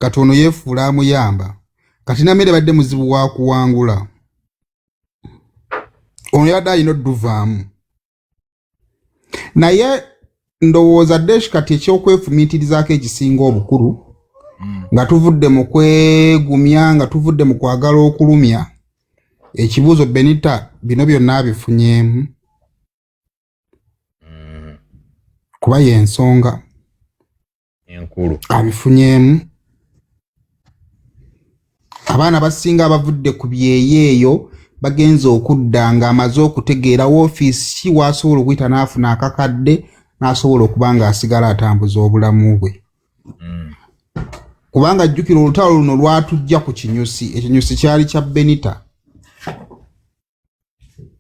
katono yefuula amuyamba kati Nameere badde muzibu wa kuwangula ono yadde alina odduvaamu naye ndowooza Desh kati ekyokwefumiitirizaako ekisinga obukulu nga tuvudde mu kwegumya nga tuvudde mu kwagala okulumya ekibuuzo Benita bino byonna abifunyeemu kuba y'ensonga enkulu abifunyeemu abaana basinga abavudde ku byeyeeyo bagenza okudda nga amaze okutegeera woofiisi waasobola okuyita n'afuna akakadde n'asobola okuba nga asigala atambuza obulamu bwe kubanga jjukira olutalo luno lwatujja ku kinyusi ekinyusi kyali kya Benita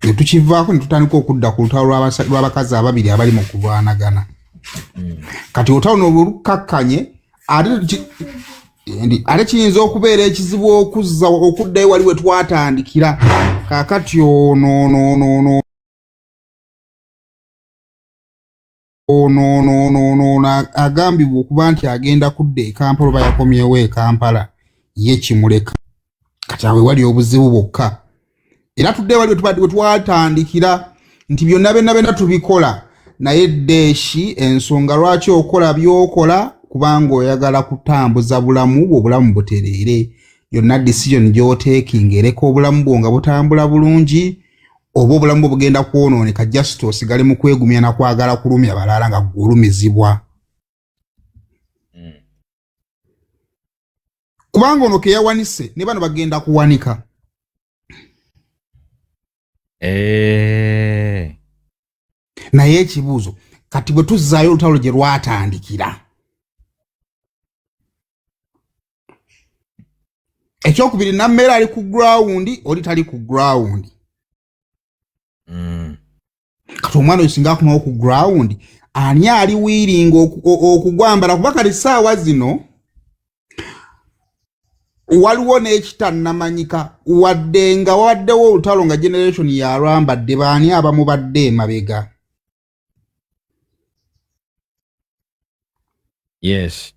ne tukivaako ne tutandika okudda ku lutalo lw'abakazi ababiri abali mu kulwanagana kati olutalo luno lulukakkanye ate kiyinza okubeera ekizibu okuddayo wali we twatandikira kaakati ono agambibwa okuba nti agenda kudda e Kampala oba yakomyewo e Kampala ye kimuleka kati awe wali obuzibu bwokka era tudde wali we twatandikira nti byonna byonna tubikola naye Deshi ensonga lwaki okola byokola kubanga oyagala kutambuza bulamu bwo obulamu butereere yonna decision gy'oteekinga ereka obulamu bwo nga butambula bulungi oba obulamu bwo bugenda kwonooneka just osigale mu kwegumya na kwagala kulumya balala nga gwolumizibwa kubanga ono ke yawanise ne bano bagenda kuwanika naye ekibuuzo kati bwe tuzzaayo olutalo gye lwatandikira ekyokubiri Nameere ali ku ground oli tali ku ground kati omwana oyo singa akomawo ku ground ani ali wiiringa okugwambala kuba kati ssaawa zino waliwo n'ekitannamanyika wadde nga waddewo olutalo nga generation yalwambadde baani abamu badde emabega yes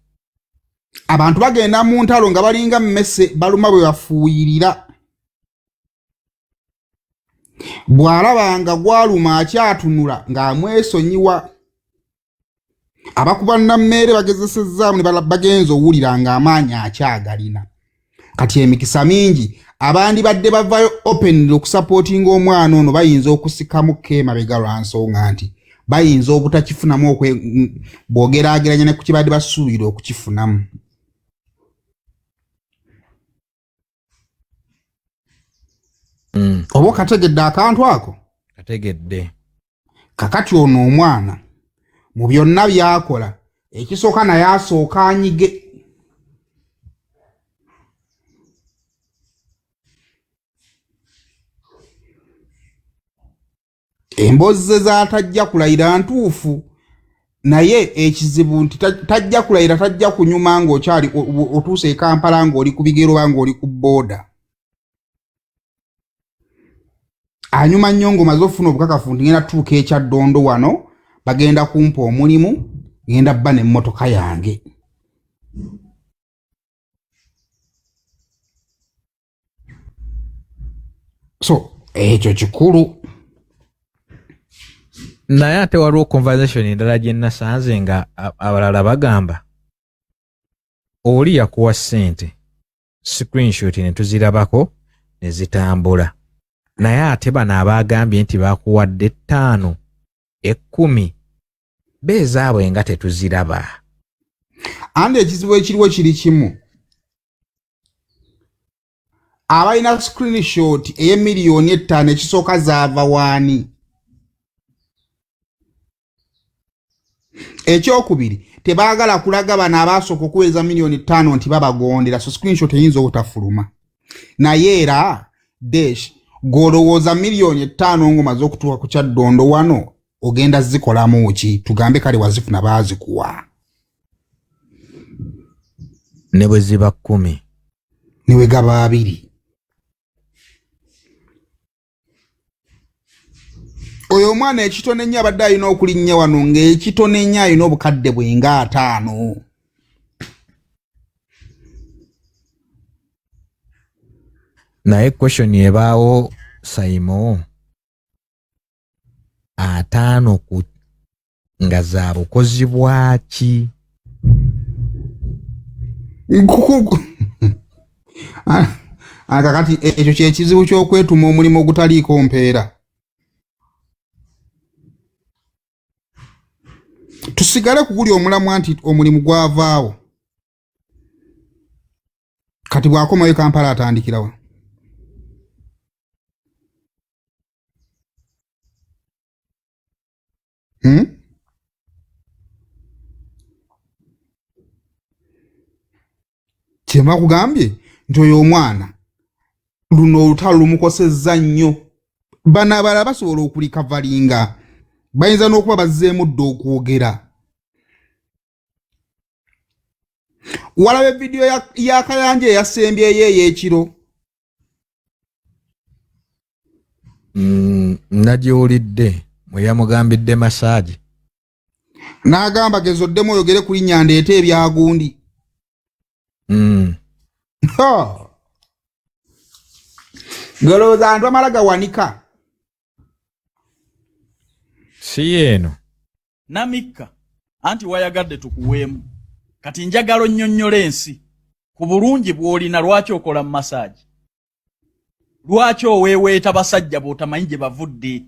abantu bagenda mu ntalo nga balinga mmese baluma bwe bafuuyirira bw'alabanga gwaluma akyatunula ng'amwesonyiwa abakuba Nameere bagezesezzaamu ne bagenza owulira ng'amaanyi akyagalina kati emikisa mingi abandi badde bavayo openly okusapootinga omwana ono bayinza okusikamu emabega lwa nsonga nti bayinza obutakifunamu bw'ogeraageranya ne ku kibadde basuubira okukifunamu oba kategedde akantu ako kategedde kakati ono omwana mu byonna byakola ekisooka naye asooka anyige emboozi ze zaatajja kulayira ntuufu naye ekizibu nti tajja kulayira tajja kunyuma ng'okyali otuuse e Kampala ng'oli ku bigero oba ng'oli ku booda anyuma nnyo ng'omaze ofuna obukakafu nti ngenda tuuka ekyaddondo wano bagenda kumpa omulimu ngenda bba n'emmotoka yange so ekyo kikulu naye ate waliwo conversation endala gye nasanze nga abalala bagamba oli yakuwa ssente screenshot ne tuzirabako ne zitambula naye ate bano abaagambye nti bakuwadde 5 10 beezaabwe nga tetuziraba andi ekizibu ekiriwo kiri kimu abalina screenshot ey'M5,000,000 ekisooka zaava waani ekyokubiri tebaagala kulaga bano abaasooka okuweeza $5,000,000 nti babagondera so screenshot eyinza obutafuluma naye era Desh gw'olowooza $5,000,000 ng'omaze okutuuka ku kyaddondo wano ogenda zikolamu ki tugambe kale wazifuna baazikuwa ne bwe ziba 10 ne we gaba 2 oyo omwana ekitone ennyo abadde alina okulinnya wano ng'ekitone ennyo alina obukadde bwe nga 5 naye question ebaawo Saimo 5 ku nga za bukozi bwaki akakati ekyo kyekizibu ky'okwetuma omulimu ogutaliiko mpeera. Tusigale kuguli omulamwa nti omulimu gwavaawo kati bw'akomayo Kampala atandikirawo. Kyemba kugambye nti oyo omwana luno olutalo lumukosezza nnyo. Bano abalala basobola okulikavalinga, bayinza n'okuba bazzeemu dda okwogera. Walaba vidiyo ya Kayanja eyasembyeyo ey'ekiro? Nagiwulidde mwe yamugambidde massage. N'agamba gezoddemu oyogere kuli nyandeeta ebyagundi. Galowooza abantu amala gawanika. Si yeeno. Namikka anti wayagadde tukuweemu. Kati njagalo nnyonnyole ensi ku bulungi bw'olina lwaki okola massage. Lwaki oweeweeta basajja b'otamanyi gye bavudde.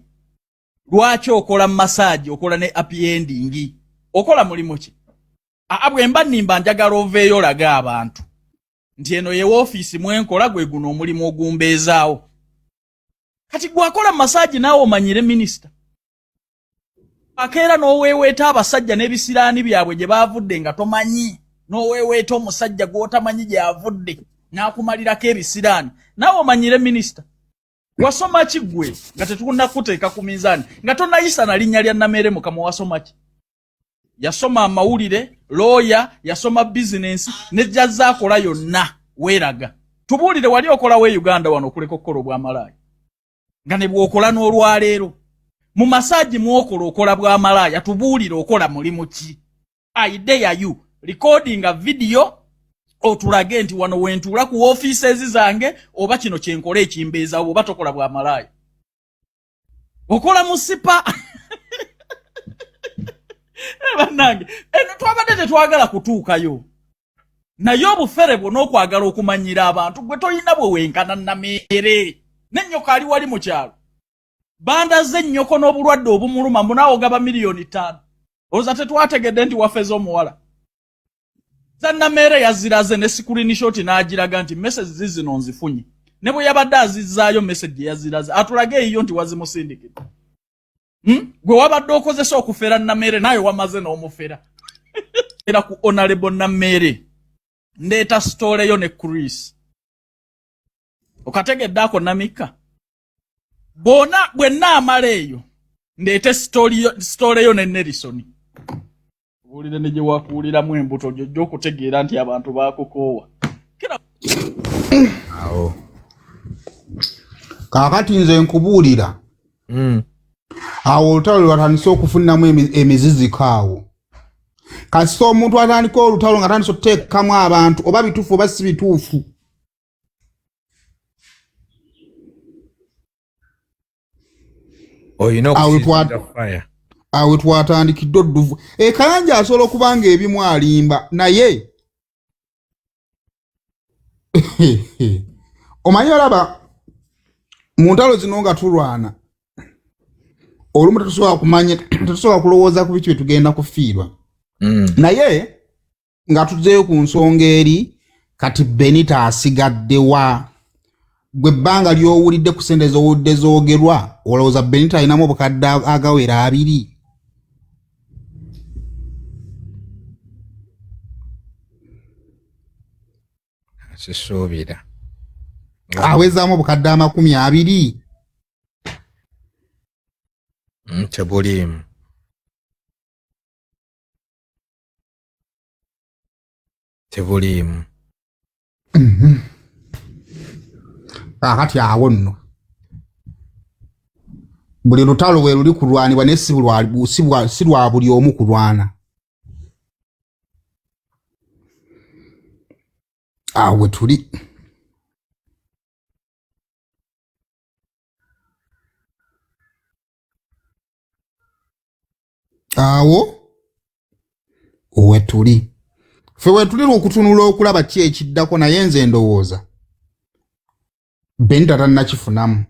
Lwaki okola massage, okola ne happy ending. Okola mulimu ki? Bwe mba nnimba njagala oveeyo olaga abantu nti eno ye woofiisi mwenkola gwe guno omulimu ogumbeezaawo. Kati gwakola massage naawe omanyire minisita. Akeera n'oweeweeta abasajja n'ebisiraani byabwe gye baavudde nga tomanyi. N'oweeweeta omusajja gw'otamanyi gy'avudde n'akumalirako ebisiraani. Naawe omanyire minisita. Wasoma ki ggwe nga tetunnakuteeka ku minzaani nga tonnayisa na linnya lya Nameere Mukama wasoma ki? Yasoma amawulire, lawyer, yasoma business, ne jazza akola yonna weeraga. Tubuulire wali okola we Uganda wano okuleka okukola obwamalaaya. Nga ne bw'okola n'olwaleero. Mu massage mwokola okola bwamalaaya, tubuulire okola mulimu ki? I dare you, recording a video otulage nti wano wentuula ku offices zange oba kino kyenkola ekimbeeza oba tokola bwamalaaya. Okola musipa. Bannange, eno twabadde tetwagala kutuukayo. Naye obufere bwo n'okwagala okumanyira abantu gwe tolina bwe wenkana Nameere. N'ennyoko ali wali mu kyalo. Bandaze ennyoko n'obulwadde obumuluma munaawo gaba miliyoni 5. Oza tetwategedde nti wafeze omuwala. Za Nameere yaziraze ne screenshot n'agiraga nti message zino nzifunye. Ne bwe yabadde azizzaayo message yaziraze atulage eyo nti wazimusindikira. Gwe wabadde okozesa okufera Nameere naye wamaze n'omufera. Era ku honorable Nameere ndeeta story yo ne Chris. Okategedde ako Namika. Bona bwenna amala eyo ndeete story yo ne Nelson. Buulire ne gye wakuuliramu embuto jjo okutegeera nti abantu baakukoowa. Awo. Kaakati nze nkubuulira. Awo olutalo lwatandise okufuniramu emiziziko awo. Kasita omuntu atandika olutalo nga tandise okuteekamu abantu oba bituufu oba si bituufu. Awe twatandikidde odduvu. Kayanja asobola okuba nga ebimu alimba naye omanyi olaba mu ntalo zino nga tulwana olumu tetusobola kulowooza ku biki bye tugenda kufiirwa. Naye nga tuzzeeyo ku nsonga eri kati Benita asigaddewa. Gwe ebbanga ly'owulidde ku ssente z'owulidde zoogerwa olowooza Benita alinamu obukadde agawera 2. Sisuubira. Awezaamu obukadde 20. Tebuliimu. Tebuliimu. Kakati awo nno buli lutalo we luli kulwanibwa naye si lwa buli omu kulwana. Awe tuli. awo wetuli ffe wetulira okutunula okulaba ki ekiddako naye nze ndowooza Benita tannakifunamu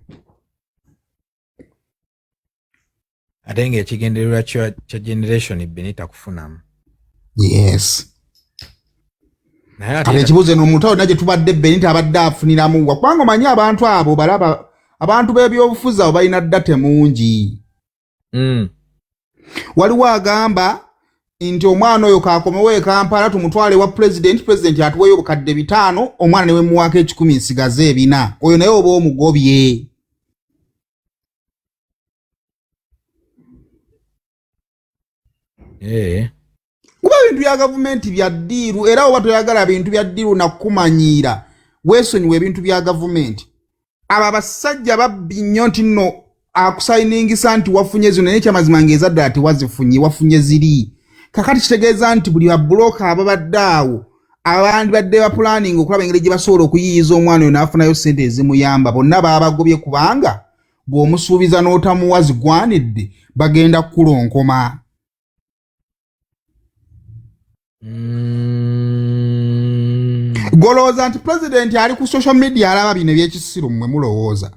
ate ng'ekigendererwa kya generation Benita kufunamu. yes naye kale ekibuuzo eno omuntu awo nagye tubadde Benita abadde afuniramu kubanga omanyi abantu abo balaba abantu b'ebyobufuzi abo balina data mungi. Waliwo agamba nti omwana oyo kaakomewo e Kampala tumutwale wa president atuweeyo obukadde 5 omwana newe muwaako 10 nsigaze 4 oyo naye oba omugobye. Kuba bintu bya gavumenti bya ddiiru era oba toyagala bintu bya ddiiru nakumanyiira weesonyiwa ebintu bya gavumenti. Abo abasajja babbi nnyo nti nno akusayiningisa nti wafunye zino naye kyamazima ng'ezadde ati wazifunye wafunye ziri. Kakati kitegeeza nti buli babulooka ababadde awo abandi badde ba planning okulaba engeri gye basobola okuyiyiza omwana oyo n'afunayo ssente ezimuyamba bonna baabagobye kubanga bw'omusuubiza n'otamuwa zigwanidde bagenda kukulonkoma. Golowooza nti president ali ku social media alaba bino ebyekisiru mmwe mulowooza.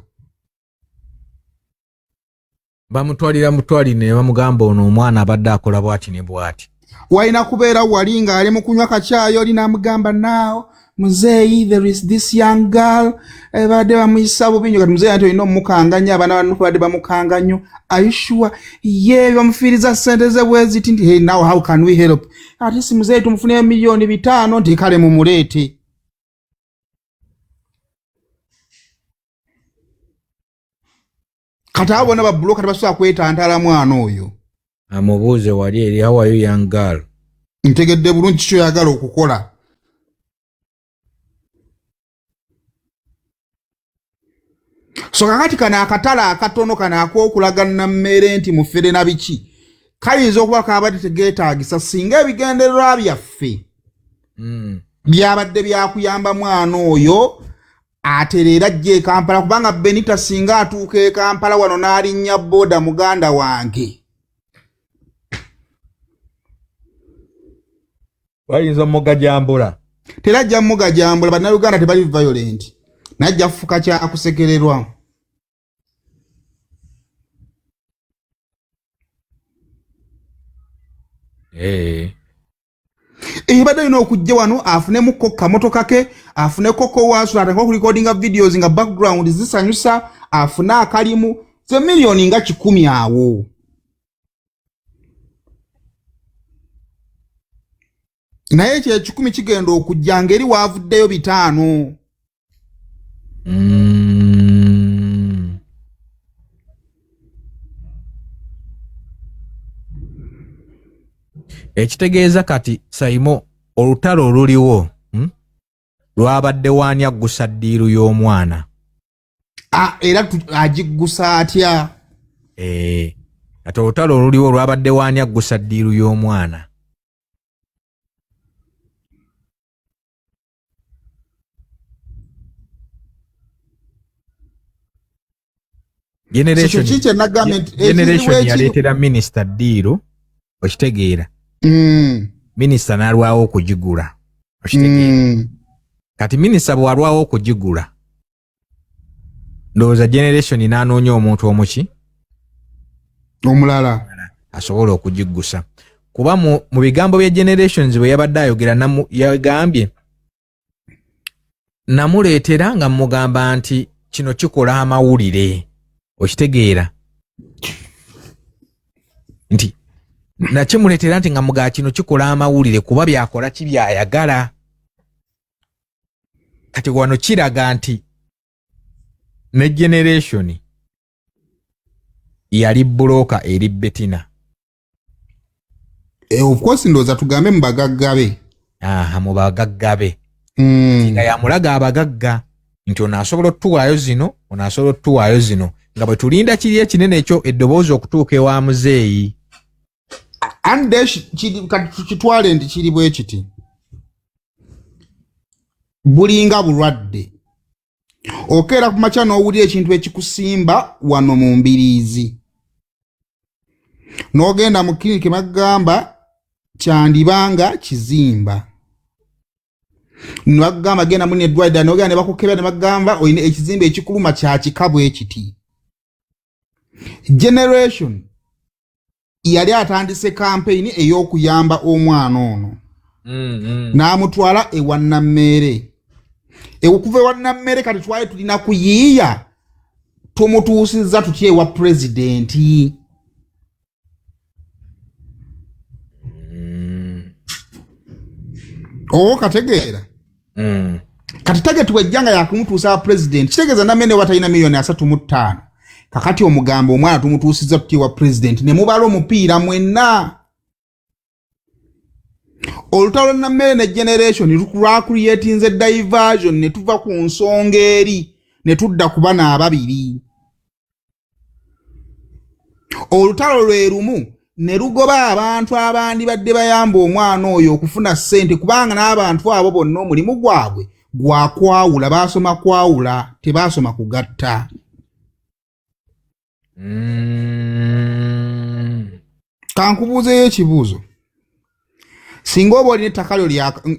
Bamutwalira ne bamugamba ono omwana abadde akola bwati ne bwati. Walina kubeera wali nga ali mu kunywa kacaayo oli n'amugamba now muzeeyi there is this young girl badde bamuyisa bubi nnyo kati muzeeyi ati olina omukanganya abaana bano badde bamukanga nnyo are you sure ye bamufiiriza ssente ze bwe ziti nti hey now how can we help ate si muzeeyi tumufuneyo miliyoni 5 nti kale mumuleete. Kati abo bonna babulooka tebasobola kwetantala mwana oyo. Amubuuze wali eri how are you young girl. Ntegedde bulungi kyoyagala okukola. So kakati kana akatala akatono kana ak'okulagana Nameere nti mufere na biki kayinza okuba kaabadde tegeetaagisa singa ebigendererwa byaffe byabadde byakuyamba mwana oyo atereera ajja e Kampala kubanga Benita singa atuuka e Kampala wano n'alinnya boda muganda wange wayinza mugajambula terajja mugajambula bannayuganda tebali violent najja fuka kya akusekererwa. Badde alina okujja wano afunemu kamotoka ke afuneko waasu atakwa ku recordinga videos nga background zisanyusa afuna akalimu ze milioni nga 10 awo. Naye ekyo 10 kigenda okujja ngeri waavuddeyo 5. Ekitegeeza kati Saimo olutalo oluliwo lwabadde waani aggusa ddiiru y'omwana. Era agiggusa atya? Kati olutalo oluliwo lwabadde waani aggusa ddiiru y'omwana. Generation yaleetera minisita ddiiru okitegeera. Minisita n'alwawo okugigula okitegeera. Kati minisita bw'alwawo okugigula ndowooza generation n'anoonya omuntu omuki omulala asobola okugiggusa kuba mu bigambo bya generations bwe yabadde ayogera yagambye namuleetera nga mugamba nti kino kikola amawulire okitegeera nti nakimuleetera nti nga mugaa kino kikola amawulire kuba byakola kibyayagala. Kati wano kiraga nti ne generation yali bulooka eri Betina. Of course ndowooza tugambe mu bagaggabe. Mu bagaggabe. Nga yamulaga abagagga nti ono asobola otuwaayo zino ono asobola otuwaayo zino nga bwe tulinda kiri ekinene ekyo eddoboozi okutuuka ewa muzeeyi. Ande kitwale nti kiri bwe kiti bulinga bulwadde okeera ku makya n'owulira ekintu ekikusimba wano mu mbiriizi n'ogenda mu kliniki bagamba kyandibanga kizimba. Nibagamba genda mu nedwaida n'ogenda ne bakukebera ne bagamba oyina ekizimba ekikuluma kya kikabu ekiti. Generation yali atandise campaign ey'okuyamba omwana ono. N'amutwala ewa Nameere. Okuva ewa Nameere kati twali tulina kuyiiya tumutuusizza tutya ewa pulezidenti. Kategeera. Kati target wejjanga yakumutuusa pulezidenti kitegeeza Nameere watalina $3,500,000. Kakati omugambo omwana tumutuusizza tutya ewa pulezidenti ne mubala omupiira mwenna. Olutalo Nameere ne generation lwakuriyetinze diversion ne tuva ku nsonga eri ne tudda ku bana ababiri. Olutalo lwe lumu ne lugoba abantu abandi badde bayamba omwana oyo okufuna ssente kubanga n'abantu abo bonna omulimu gwabwe gwakwawula baasoma kwawula tebaasoma kugatta. Kankubuuzeyo ekibuuzo. Singa oba olina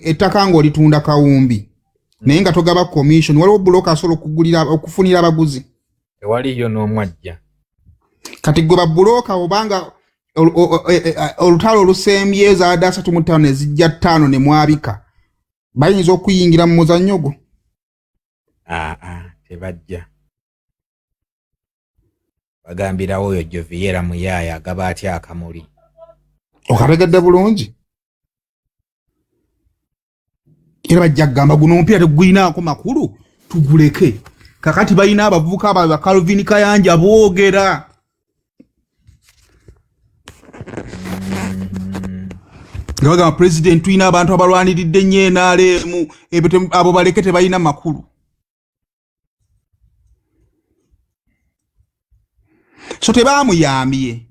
ettaka ng'olitunda kawumbi naye nga togaba commission waliwo buloka asobola okufunira abaguzi. Tewaliyo n'omu ajja. Kati gwe babuloka obanga olutalo olusembye za 35 ne zijja 5 ne mwabika bayinza okuyingira mu muzannyo gwo. Tebajja. Bagambirawo oyo Joviera Muyaaya agaba atya akamuli. Okategedde bulungi. Era bajja kugamba guno omupiira tegulinaako makulu tuguleke. Kakati balina abavubuka aba Calvin Kayanja boogera. Ngabaga president tulina abantu abalwaniridde nnyo NRM abo baleke tebalina makulu. So tebaamuyambye.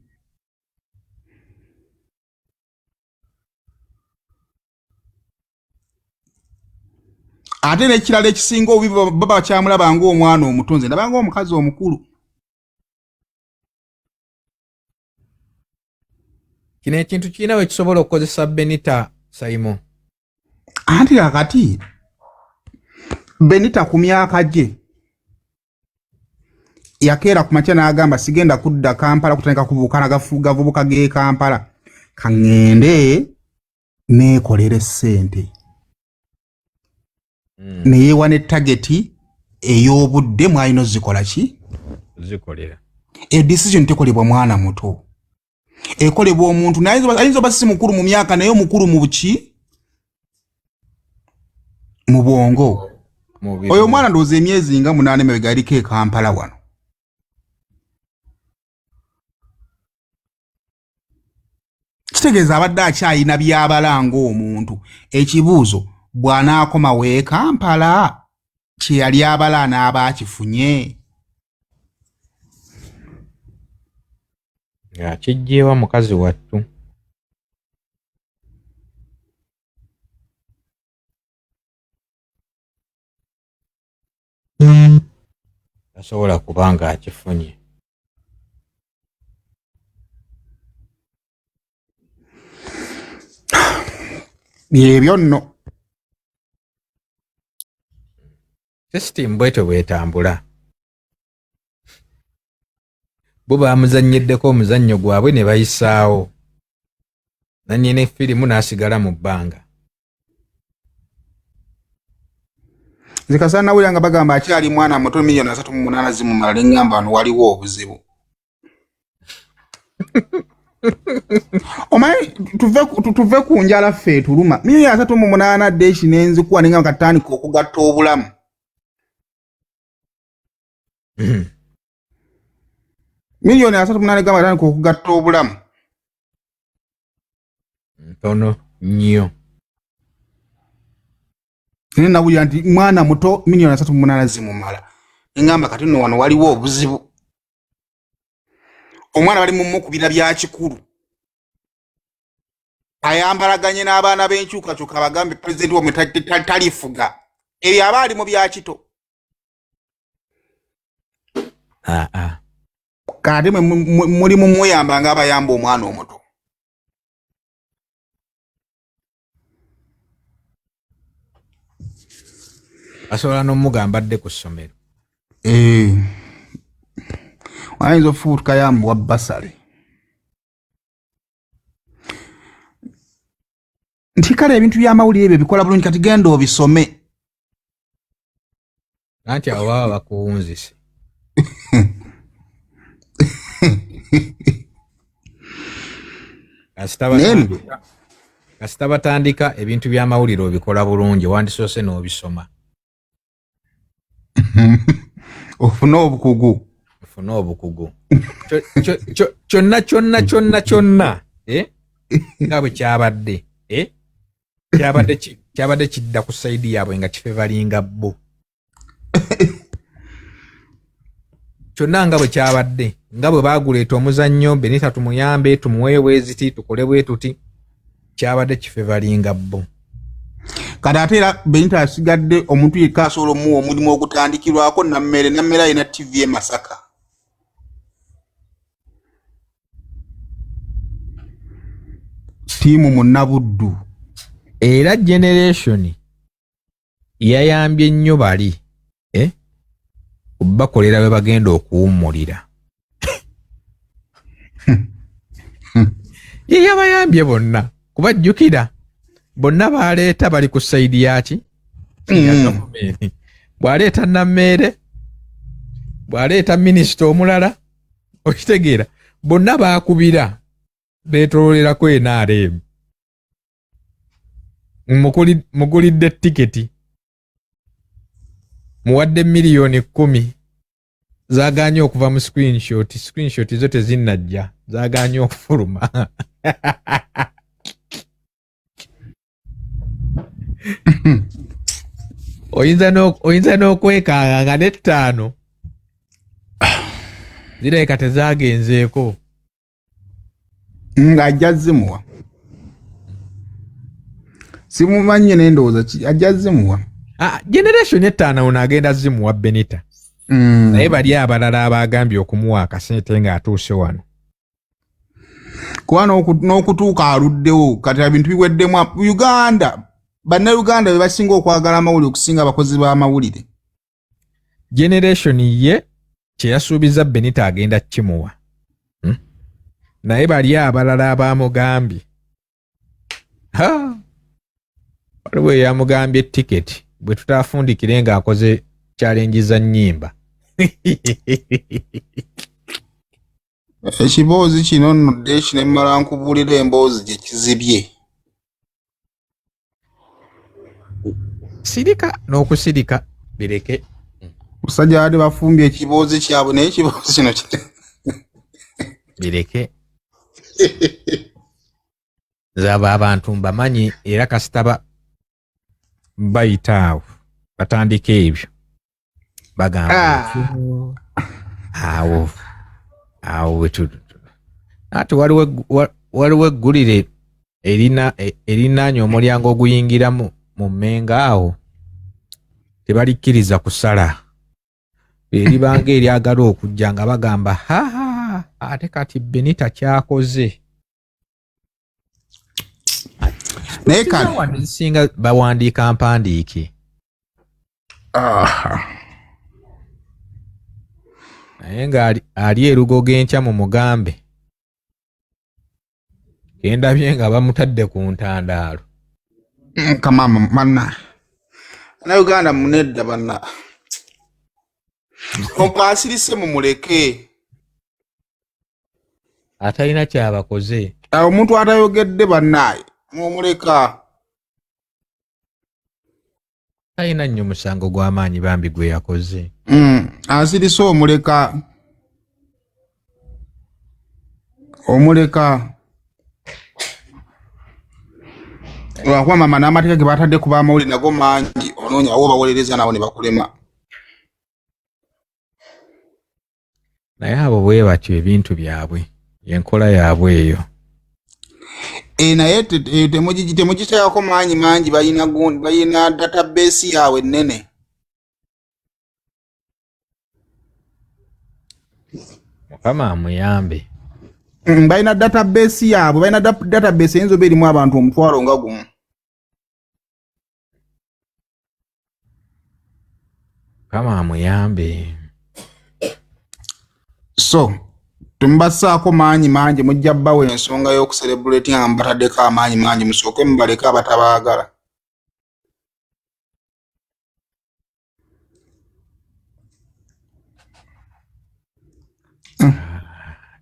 Ate n'ekirala ekisinga obubi baba bakyamulaba ng'omwana omutonze ndaba ng'omukazi omukulu. Kino ekintu kirina we kisobola okukozesa Benita Simon. Anti kakati Benita ku myaka gye yakeera ku makya n'agamba sigenda kudda Kampala kutandika kubuuka gavubuka g'e Kampala kaŋŋende neekolere ssente. Neyeewa ne tageti ey'obudde mwalina ozikola ki? Zikolera. Decision tekolebwa mwana muto. Ekolebwa omuntu naye ayinza oba si mukulu mu myaka naye omukulu mu buki? Mu bwongo. Oyo omwana ndowooza emyezi nga 8 emabega yaliko e Kampala wano. Kitegeeza abadde akyayina by'abalanga omuntu. Ekibuuzo bw'anaakoma w'e Kampala kye yali abala n'aba akifunye. Kijjeewa mukazi wattu. Tasobola kubanga akifunye. Byebyo nno. System bwetyo bwetambula. Bo baamuzannyeddeko omuzannyo gwabwe ne bayisaawo. Nannyini firimu n'asigala mu bbanga. Zikasa nawulira nga bagamba akyali mwana muto $3,800,000 zimumala ne ngamba wano waliwo obuzibu. Omanyi tuve ku njala ffe tuluma. $3,800 deshi n'enzikuwa ne ngamba katandika okugatta obulamu. $3,800,000 gamba katandika okugatta obulamu. Ntono nnyo. Nene nawulira nti mwana muto $3,800,000 zimumala. Ngamba kati nno wano waliwo obuzibu. Omwana bali mukubira bya kikulu. Ayambalaganye n'abaana b'enkyukakyuka bagambe president wa talifuga. Ebyo abaali mu bya kito. kati muli mumuyamba nga abayamba omwana omuto. Asobola n'omugamba adde ku ssomero. Wayinza ofuuka tukayambwa basale. Nti kale ebintu by'amawulire ebyo bikola bulungi kati genda obisome. Anti awo baba bakuwunzise. Kasita batandika ebintu by'amawulire obikola bulungi wandisoose n'obisoma. Ofuna obukugu. Kyonna nga bwe kyabadde kyabadde kidda ku sayidi yaabwe nga kife balinga bo. Kyonna nga bwe kyabadde nga bwe baaguleeta omuzannyo Benita tumuyambe tumuwe bweziti tukole bwe tuti kyabadde kife balinga bo. Kati ate era Benita asigadde omuntu yekka asobola omuwa omulimu ogutandikirwako Nameere alina TV e Masaka. Tiimu munnabuddu. Era generation yayambye nnyo bali bakolera bwe bagenda okuwummulira. Ye yabayambye bonna kubajjukira bonna baleeta bali ku sayidi yaki bwaleeta Nameere bwaleeta minisita omulala okitegeera bonna baakubira beetololerako NRM mugulidde tiketi muwadde miliyoni 10 zaaganye okuva mu screenshot zo tezinnajja zaaganye okufuluma. oyinza n'okwekanga nga n'ettaano zirabika tezaagenzeeko ng'ajja zimuwa. Simumanyi n'endowooza ajja zimuwa. Generation ettaano ono agenda zimuwa Benita. Naye bali abalala abaagambye okumuwa akasente ng'atuuse wano. Kuba n'okutuuka aluddewo kati ebintu biweddemu Uganda. Bannayuganda be basinga okwagala amawulire okusinga abakozi b'amawulire. Generation ye kye yasuubiza Benita agenda kimuwa. Naye bali abalala abamugambye. Waliwo eyamugambye tiketi bwe tutaafundikire ng'akoze challenge za nnyimba. Ekiboozi kino nno Deshi ne mmala nkubuulira emboozi gye kizibye. Sirika n'okusirika bireke. Musajja wadde bafumbye ekiboozi kyabwe naye ekiboozi kino bireke. Zaba abantu mbamanyi era kasita bayitaawo batandika ebyo bagamba awo ati waliwo eggulire erinaanya omulyango oguyingira mu mmenga awo tebalikkiriza kusala eribanga eryagala okujja nga bagamba ate kati Benita kyakoze. Naye kati zisinga bawandiika mpandiike. Naye nga ali erugo genkya mu mugambe kendabye nga bamutadde ku ntandaalo. Kamama manna na Uganda munedda banna okwasirise mu muleke atalina kyabakoze. Omuntu atayogedde bannaye mumuleka talina nnyo musango gw'amaanyi bambi gwe yakoze. Asirise omuleka lwakuba mama n'amateeka ge batadde ku b'amawulire nago mangi onoonya awo bawolereza nabo ne bakulema. Naye abo bwe batyo ebintu byabwe yenkola yaabwe eyo. Naye temugiteekako maanyi mangi balina database yaabwe ennene. Kama amuyambe. Balina database yaabwe, balina database eyinza oba erimu abantu omutwalo nga gumu. Kama amuyambe. So tumbasaako maanyi mangi, mujja bbawo ensonga y'okucelebrate nga mubataddeko amaanyi mangi, musooke mubaleke abatabaagala.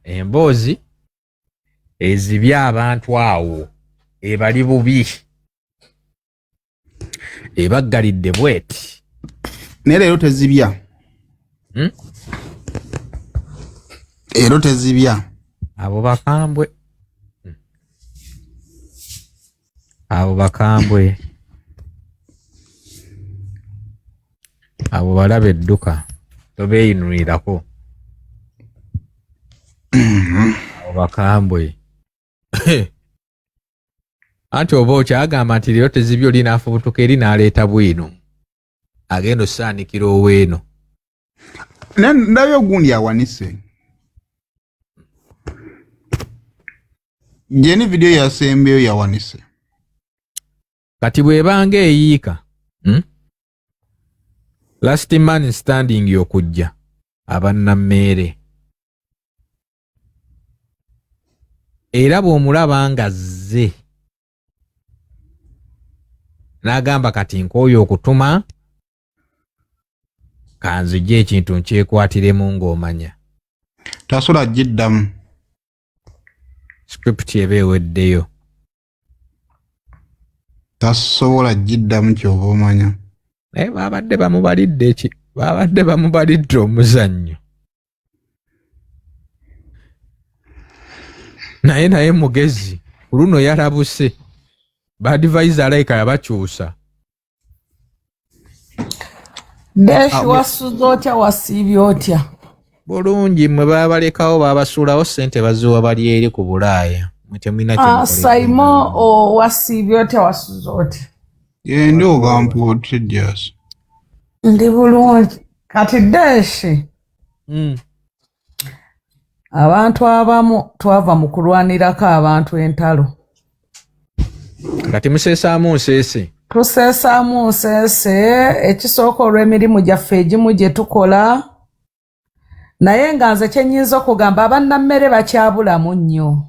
Emboozi ezibya abantu awo ebali bubi ebaggalidde bweti naye leero tezibya. Leero tezibya. Abo bakambwe. Abo bakambwe. Abo balabe edduka tobeeyinulirako. Abo bakambwe. Anti oba okyagamba nti leero tezibya oli n'afubutuka eri n'aleeta bwino agenda osaanikira ow'eno. Ndabye ogundi awanise. Jeni video yasembeyo yawanise. Kati bwebanga eyiika last man standing y'okujja abannameere. Era bw'omulaba nga zze n'agamba kati nk'oyo okutuma kanzigye ekintu nkyekwatiremu ng'omanya. Tasobola giddamu. Script eba eweddeyo. Tasobola giddamu ky'oba omanya. Naye babadde bamubalidde omuzannyo. Naye mugezi luno yalabuse. Badvisor alayika yabakyusa. Deshi wasuza otya wasiibye otya? Bulungi mwe babalekawo babasuulawo ssente baziwa bali eri ku Bulaaya. Saimo o wasiibye otya wasuza otya? Ndi ogampuute Jasi. Ndi bulungi. Kati Deshi. Abantu abamu twava mu kulwanirako abantu entalo. Kati museesaamu nseese. Tuseesaamu nseese, ekisooka olw'emirimu gyaffe egimu gye tukola. Naye nga nze kye nnyinza okugamba abannammere bakyabulamu nnyo.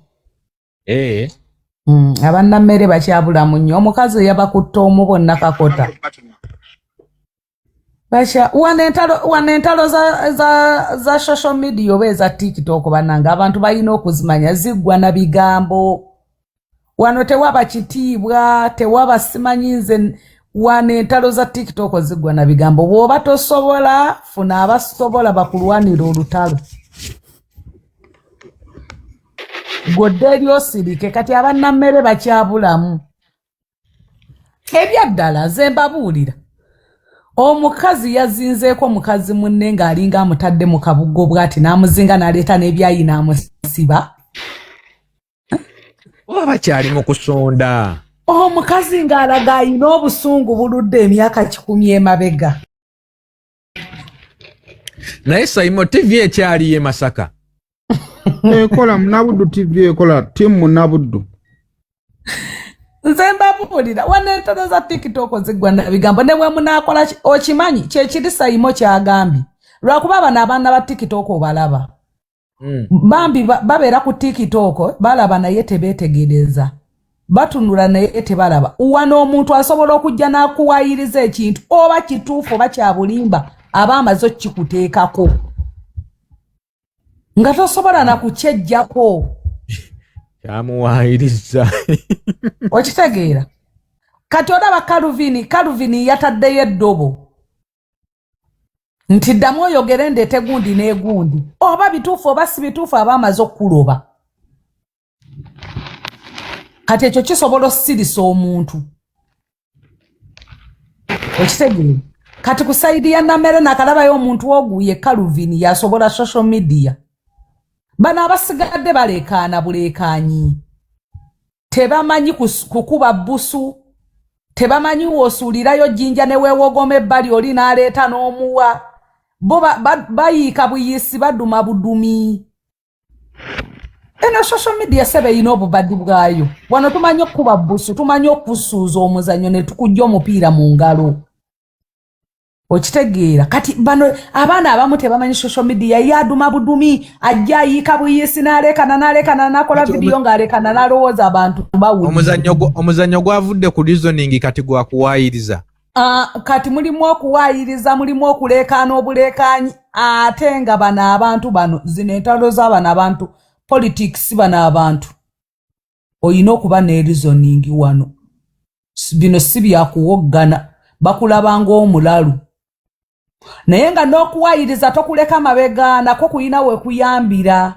Abannammere bakyabulamu nnyo. Omukazi yabakutte omu bonna kakota. Wane entalo za social media oba eza TikTok bannanga abantu balina okuzimanya ziggwa na bigambo. Wano tewaba kitiibwa, tewaba simanyi nze wane entalo za TikTok ziggwa na bigambo. Bw'oba tosobola funa abasobola bakulwanira olutalo. Godde eryosirike kati abannammere bakyabulamu. Ebyaddala nze mbabuulira. Omukazi yazinzeeko mukazi munne ng'alinga amutadde mu kabugo bw'ati n'amuzinga n'aleeta n'ebyayi n'amusiba. Oba bakyali mu kusonda. Omukazi ng'alaga alina obusungu buludde emyaka 10 emabega. Naye Saimo TV ekyali ye Masaka. Ekola Munabuddu TV ekola timu Munabuddu. Nze mbabuulira wane entalo za TikTok ziggwa na bigambo ne bwe munaakola okimanyi kyekiri Saimo kyagambye. Lwakuba abana abaana ba TikTok obalaba. Bambi babeera ku TikTok balaba naye tebeetegereza. Batunula naye tebalaba. Wano omuntu asobola okujja n'akuwayiriza ekintu oba kituufu oba kya bulimba aba amaze okikuteekako. Nga tosobola na kukyejjako. Kyamuwayiriza. Okitegeera. Kati olaba Calvin yataddeyo eddobo. Nti ddamu oyogere ndeete gundi n'egundi. Oba bituufu oba si bituufu aba amaze okukuloba. Kati ekyo kisobola osirisa omuntu. Okitegeera. Kati ku sayidi ya Nameere nakalabayo omuntu oguye Calvin yasobola social media. Bano abasigadde balekaana buleekaanyi. Tebamanyi kukuba busu. Tebamanyi wosuulirayo jjinja ne weewogoma ebbali oli n'aleeta n'omuwa. Bo bayiika buyisi baduma budumi. eno social media sebe ino obubadde bwayo wano tumanyi okuba busu tumanyi okusuuza omuzannyo ne tukujja omupiira mu ngalo okitegeera kati bano abaana abamu tebamanyi social media yaduma budumi ajja yika buyisi n'alekana nakola video ng'alekana n'alowooza abantu bawulira omuzannyo gwavudde ku reasoning kati gwakuwaayiriza kati mulimu okuwaayiriza mulimu okuleekaana obuleekaanyi ate nga bano abantu bano zino entalo z'abano abantu politics bano abantu oyina okuba ne reasoning wano bino si byakuwoggana bakulaba ng'omulalu naye nga n'okuwaayiriza tokuleka mabega nako kuyina we kuyambira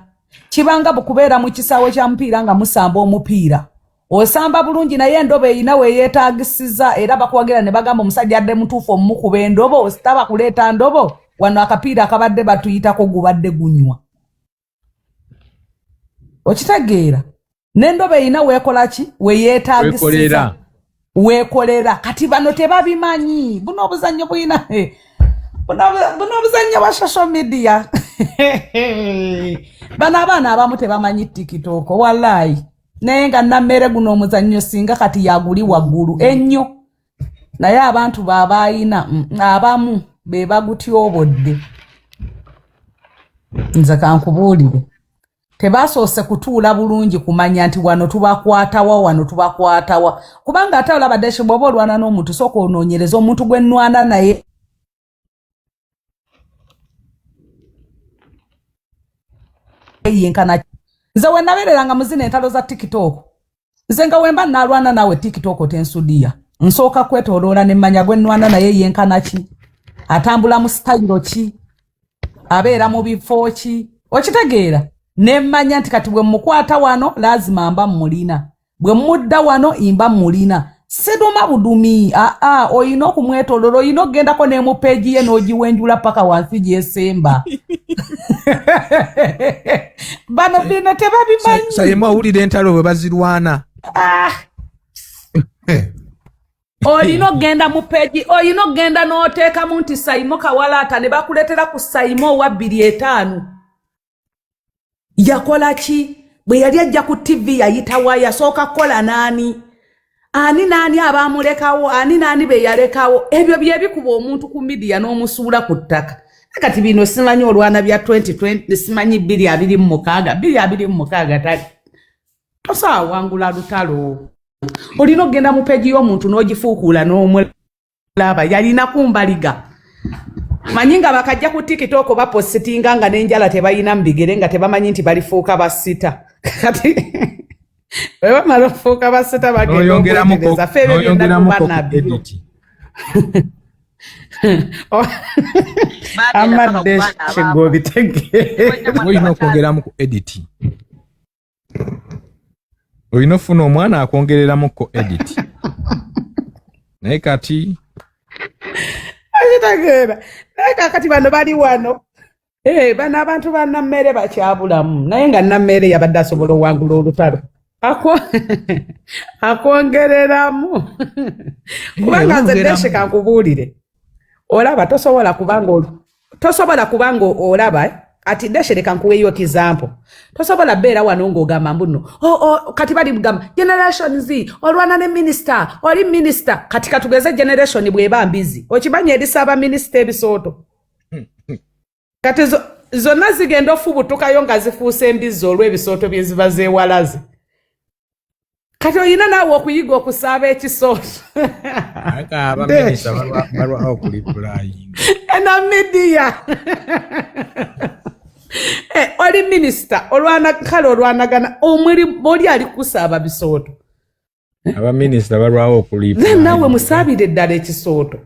kibanga bukubeera mu kisaawe kya mupiira nga musamba omupiira osamba bulungi naye endobo eyina we yeetaagisiza era bakuwagira ne bagamba omusajja adde mutuufu omumukuba endobo ositaba kuleeta ndobo wano akapiira akabadde batuyitako gubadde gunywa okitegeera n'endobo eyina weekola ki we yeetaagisiza weekolera kati bano tebabimanyi buno obuzannyo buyina buno obuzannyo bwa social media bano abaana abamu tebamanyi TikTok wallahi naye nga Nameere guno omuzannyo singa kati yaguli waggulu ennyo naye abantu baabayina abamu be bagutyobodde nze kankubuulire tebasoose kutuula bulungi kumanya nti wano tubakwatawa kubanga ate olaba deshe bw'oba olwana n'omuntu sooka onoonyereza omuntu gwe nnwana naye yenkana nze we nabeereranga mu zino entalo za TikTok nze nga wemba naalwana naawe TikTok tensudiya nsooka kwetooloola ne mmanya gwe nnwana naye yenkana ki atambula mu sitayiro ki abeera mu bifo ki okitegeera ne mmanya nti kati bwe mukwata wano lazima mba mulina bwe mudda wano imba mulina siduma budumi oyina okumwetooloola oyina okugendako ne mu peegi ye n'ogiwenjula paka wansi gyesemba bano bino tebabimanyi sayema owulira entalo bwe bazirwana olina okgenda mu peegi oyina okgenda n'oteekamu nti sayimo kawalaata ne bakuleetera ku sayimo owa 2.5 yakola ki bwe yali ajja ku TV yayitawa yasooka kukola naani abaamulekawo naani be yalekawo ebyo bye bikuba omuntu ku media n'omusuula ku ttaka kati bino simanyi olwana bya 2020 simanyi 226 tali tosawa wangula Lutalo olina okgenda mu peegi y'omuntu n'ogifuukuula n'omulaba yalina kumbaliga manyi nga bakajja ku TikTok bapositinga nga n'enjala tebayina mu bigere nga tebamanyi nti balifuuka basita kati bwe bamala okufuuka basita bagenda okwetereza ffe ebyo byonna kubanabyo amadde kigo bitegeera olina okwongeramu ku edit olina ofuna omwana akwongereramu ku edit naye kati akitegeera naye kakati bano bali wano bano abantu ba Nameere bakyabulamu naye nga Nameere yabadde asobola owangula Olutalo akwongereramu kubanga nze deshe kankubuulire olaba tosobola kubanga olaba ati deshe leka nkuweeyo example tosobola beera wano ng'ogamba mbuno kati bali mugamba generation Z olwana ne minister oli minister kati katugeze generation bw'eba mbizi okimanyi erisaba minister ebisooto kati zonna zigenda ofubutukayo nga zifuuse embizi olw'ebisooto bye ziba zeewalaze kati oyina naawe okuyiga okusaaba ekisooto ena media oli minister olwanagana oli ali kusaaba bisooto abaminisita balwawo okulipula naawe musaabire eddala ekisooto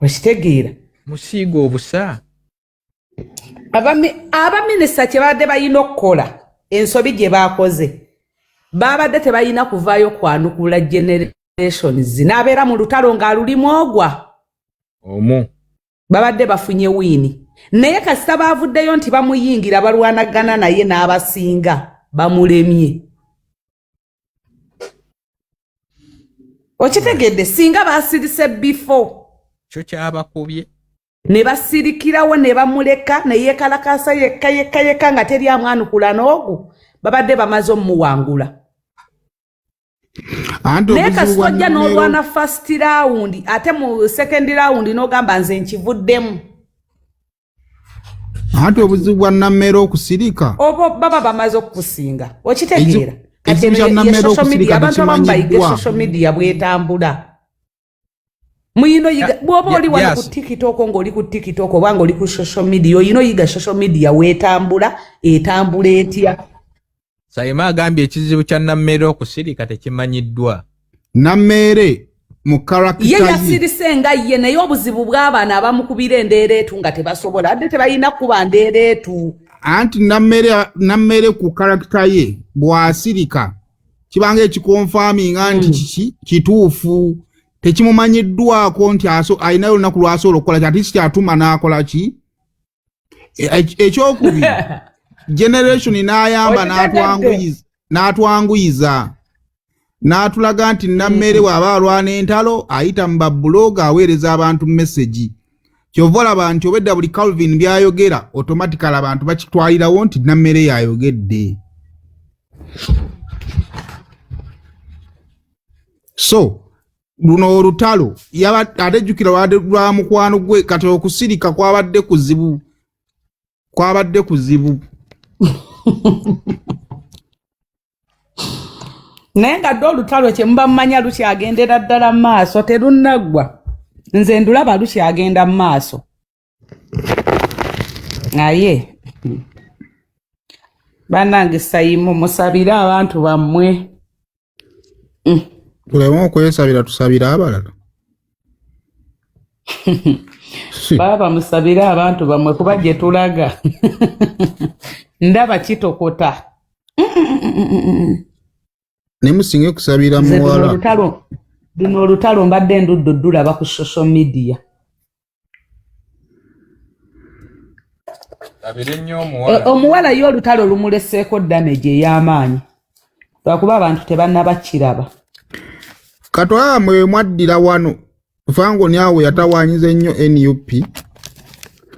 okitegeera musiiga obusa abaminisita kye babadde balina okukola ensobi gye baakoze babadde tebalina kuvaayo kwanukula generations n'abeera mu lutalo ng'alulimu ogwa omu babadde bafunye wiini naye kasita baavuddeyo nti bamuyingira balwanagana naye n'abasinga bamulemye okitegedde singa baasirise bifo kyo kyabakubye ne basirikirawo ne bamuleka ne yekalakasa yekka nga teri amwanukula n'ogu babadde bamaze omuwangula. Naye kasojja n'olwana first round ate mu second round n'ogamba nze nkivuddemu. Anti obuzibu bwa Nameere okusirika obo baba bamaze okukusinga okitegeera kati social media abantu abamu bayiga social media bwetambula muyino yiga bwoba oli wali ku TikTok ng'oli ku TikTok oba ng'oli ku social media oyino yiga social media wetambula etambula etya. Sayima agambye ekizibu kya Nameere okusirika tekimanyiddwa. Nameere mu character ye yasirise nga ye naye obuzibu bw'abaana abamukubira endeera etu nga tebasobola adde tebalina kuba ndeera etu. Anti Nameere ku character ye bw'asirika kibanga ekikonfirming anti kituufu tekimumanyiddwako nti ayinayo olunaku lw'asobola okukola ki ati kyatuma n'akola ki ekyokubiri generation n'ayamba n'atwanguyiza n'atulaga nti Nameere bw'aba alwana entalo ayita mu babulooga aweereza abantu message kyova olaba nti obedda buli Calvin byayogera automatically abantu bakitwalirawo nti Nameere yayogedde. So luno Lutalo atejjukira lwa mukwano gwe kati okusirika kwabadde kuzibu. Naye nga ddo Lutalo kye muba mumanya lukyagendera ddala mu maaso terunaggwa nze ndulaba lukyagenda mu maaso naye bannange Sayimu musabire abantu bammwe tulema okwesabira tusabire abalala baba musabire abantu bammwe kuba gye tulaga ndaba kitokota nemusinge kusabira muwala luno Olutalo mbadde nduddulaba ku social media. Omuwala yo Olutalo lumuleseeko damage ey'amaanyi lwakuba abantu tebannabakiraba. Katwala mwe mwaddira wano fango nyawe yatawanyiza ennyo NUP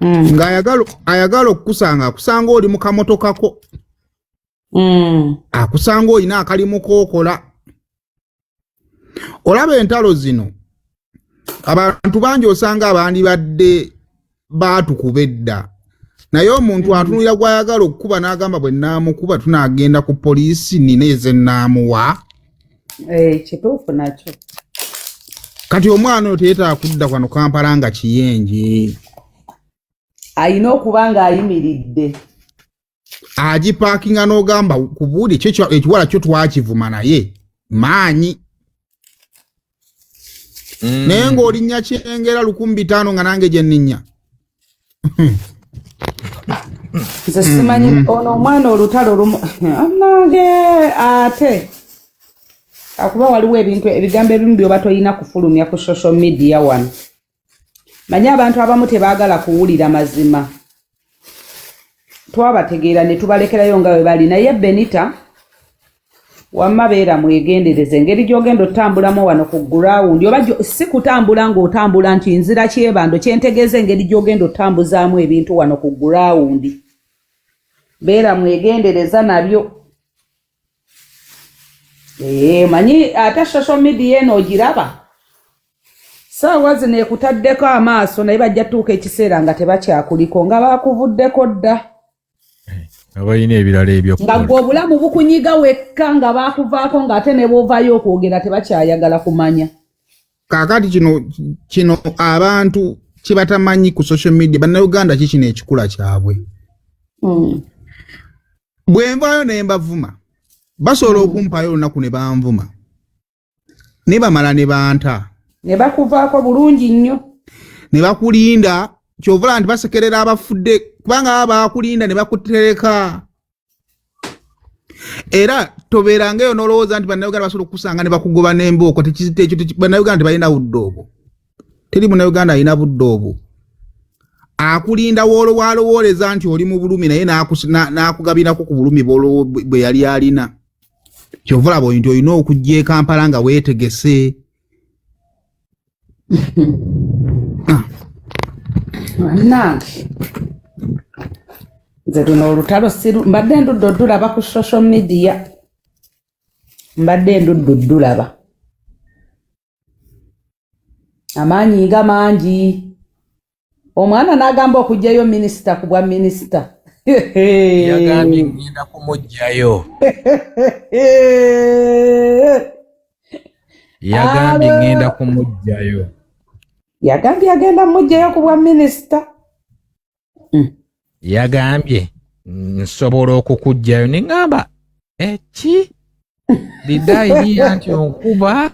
nga ayagala okukusanga akusanga oli mu kamotokako akusanga olina akalimu kookola. Olaba entalo zino abantu bangi osanga abandi badde baatukuba edda naye omuntu atunulira gwayagala okukuba n'agamba bwe naamukuba tunaagenda ku poliisi nina eze naamuwa. Kituufu nakyo. Kati omwana oyo teyeetaaga kudda kwano Kampala nga kiyenje. Ayina okuba ng'ayimiridde. Agipaakinga n'ogamba ku buudi ekiwala kyo twakivuma naye maanyi. Naye ng'olinnya kyengera 1500 nga nange gye nninnya. Nze simanyi ono omwana Olutalo lumu annange ate akuba waliwo ebigambo ebimu byoba toyina kufulumya ku social media wano. Manyi abantu abamu tebaagala kuwulira mazima. Twabategeera ne tubalekerayo nga bwe bali naye Benita wamma beera mwegendereze engeri gy'ogenda otambulamu wano ku ground oba si kutambula ng'otambula nti nzira kyebando kyentegeeza engeri gy'ogenda otambuzaamu ebintu wano ku ground. Beera mwegendereza nabyo. Manyi ate social media eno ogiraba saawa zino ekutaddeko amaaso naye bajja tuuka ekiseera nga tebakyakuliko nga baakuvuddeko dda. Abayina ebirala ebyokukola. Nga gwe obulamu bukunyiga wekka nga baakuvaako ng'ate ne bwovaayo okwogera tebakyayagala kumanya. Kaakati kino abantu kye batamanyi ku social media bannayuganda kikino ekikula kyabwe. Bwe nvaayo ne mbavuma basobola okumpaayo olunaku ne banvuma ne bamala ne banta. Ne bakuvaako bulungi nnyo. Ne bakulinda kyovula nti basekerera abafudde kubanga baakulinda ne bakutereka. Era tobeerangayo n'olowooza nti bannayuganda basobola okukusanga ne bakugoba n'embooko ekyo bannayuganda tebalina budde obwo. Teri munnayuganda alina budde obwo. Akulinda walowooleza nti oli mu bulumi naye n'akugabirako ku bulumi bwe yali alina. Kyovula bwe nti olina okujja e Kampala nga weetegese. nange nze luno olutalo mbadde ndudde oddulaba ku social media mbadde ndudde oddulaba amaanyi nga mangi omwana n'agamba okugjayo minisita ku bwa minisita yagambye ngenda kumugjayo yagambye ngenda kumugjayo yagambye agenda mugjayo ku bwa minisita yagambye nsobola okukugjayo neŋŋamba eki lidaayiya nti onkuba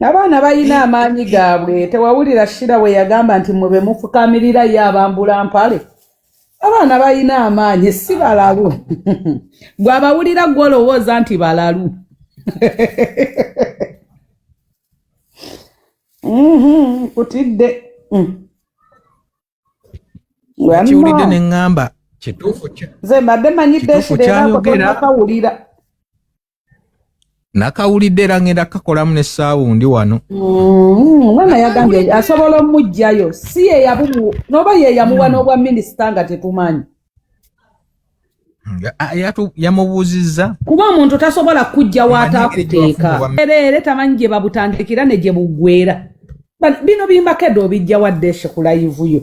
abaana balina amaanyi gaabwe tewawulira shira we yagamba nti mwe be mufukamirira ye abambula mpale abaana balina amaanyi si balalu gw'abawulira gw'olowooza nti balalu kutidde kiwulidde neŋŋamba kituufu nze mbadde manyidde shiraakawulira nakawulidde era ngenda kakolamu ne saawundi wano omwana yagambye asobola omugjayo si ye noba ye yamuwa n'obwa minisita nga tetumanyi yamubuuzizza kuba omuntu tasobola kujja waataakuteeka ereere tamanyi gye babutandikira ne gye buggweera bino bimbakedde obijja waddeshe ku layivuyo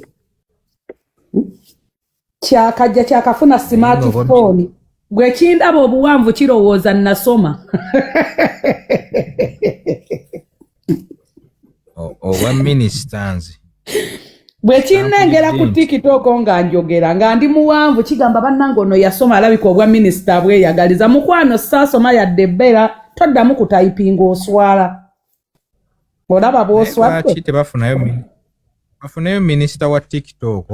kyakajja kyakafuna smartphone gwe kindaba obuwanvu kirowooza nasoma obwa minisita nze bwe kinnengera ku TikTok nga njogera nga ndi muwanvu kigamba bannange ono yasoma alabika obwa minisita bweyagaliza mukwano saasoma yadde ebbera toddamu kutayipinga oswala olaba bw'oswadde bafunayo minisita wa TikTok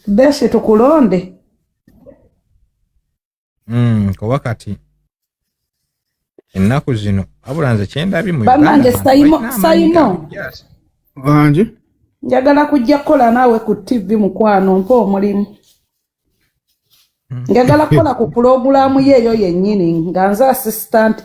deshi tukulonde kuba kati ennaku zino wabula nze kyendabye mu bannange sayimo bangi njagala kujja kukola naawe ku TV mukwano mpa omulimu njagala kukola ku pulogulaamu yeeyo yennyini nga nze assistant